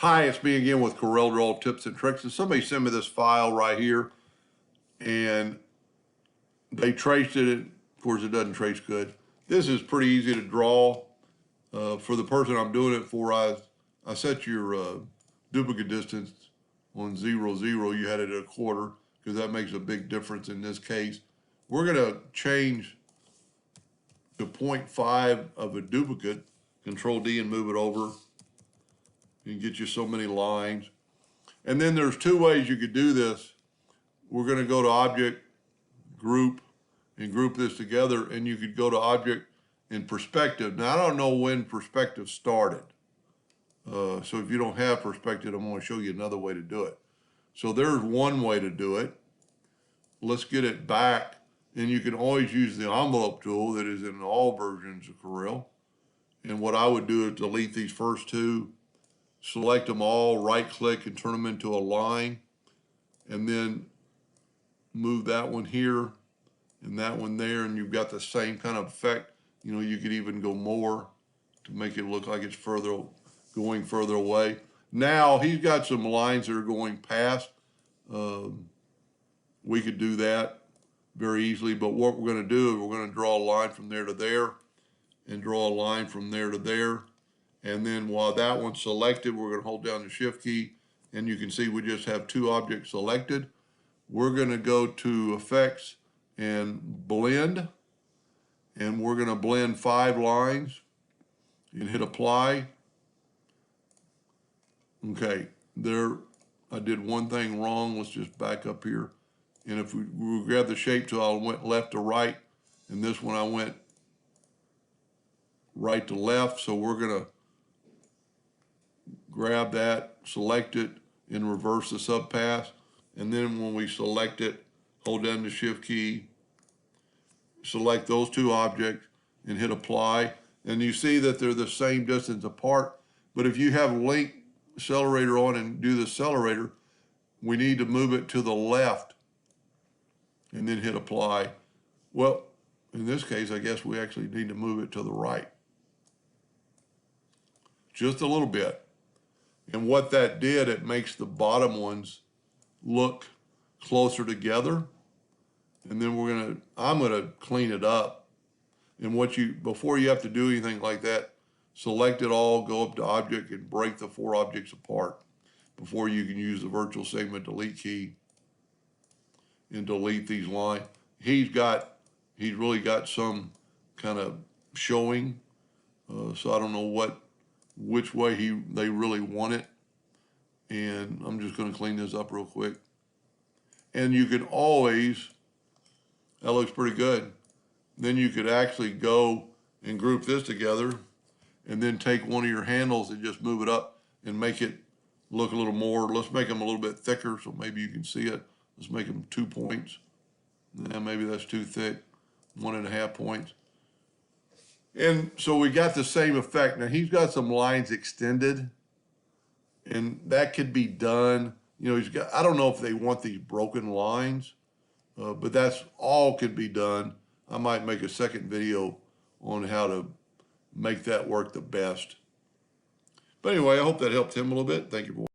Hi, it's me again with Corel Draw Tips and Tricks. And somebody sent me this file right here, and they traced it. Of course, it doesn't trace good. This is pretty easy to draw. For the person I'm doing it for, I set your duplicate distance on 0, 0. You had it at a quarter because that makes a big difference in this case. We're going to change to 0.5 of a duplicate. Control D and move it over. And get you so many lines. And then there's two ways you could do this. We're going to go to Object, Group, and group this together, and you could go to Object and Perspective. Now, I don't know when Perspective started. So if you don't have Perspective, I'm going to show you another way to do it. So there's one way to do it. Let's get it back, and you can always use the envelope tool that is in all versions of Corel. And what I would do is delete these first two, select them all, right-click, and turn them into a line, and then move that one here and that one there, and you've got the same kind of effect. You know, you could even go more to make it look like it's going further away. Now, he's got some lines that are going past. We could do that very easily, but what we're going to do is we're going to draw a line from there to there and draw a line from there to there. And then while that one's selected, we're going to hold down the Shift key, and you can see we just have two objects selected. We're going to go to Effects and Blend, and we're going to blend 5 lines and hit Apply. Okay, there, I did one thing wrong. Let's just back up here. And if we grab the Shape tool, I went left to right, and this one I went right to left. So we're going to grab that, select it, and reverse the subpass. And then when we select it, hold down the Shift key, select those two objects, and hit Apply. And you see that they're the same distance apart. But if you have Link Accelerator on and do the accelerator, we need to move it to the left and then hit Apply. Well, in this case, I guess we actually need to move it to the right. Just a little bit. And what that did, it makes the bottom ones look closer together. And then I'm gonna clean it up. And before you have to do anything like that, select it all, go up to Object, and break the 4 objects apart before you can use the Virtual Segment Delete key and delete these lines. He's really got some kind of showing, so I don't know which way they really want it. And I'm just going to clean this up real quick. And you can always, that looks pretty good. Then you could actually go and group this together and then take one of your handles and just move it up and make it look a little more. Let's make them a little bit thicker so maybe you can see it. Let's make them 2 points. Yeah, maybe that's too thick. 1.5 points. And so we got the same effect. Now he's got some lines extended, and that could be done. You know, I don't know if they want these broken lines, but that's all could be done. I might make a second video on how to make that work the best. But anyway, I hope that helped him a little bit. Thank you for watching.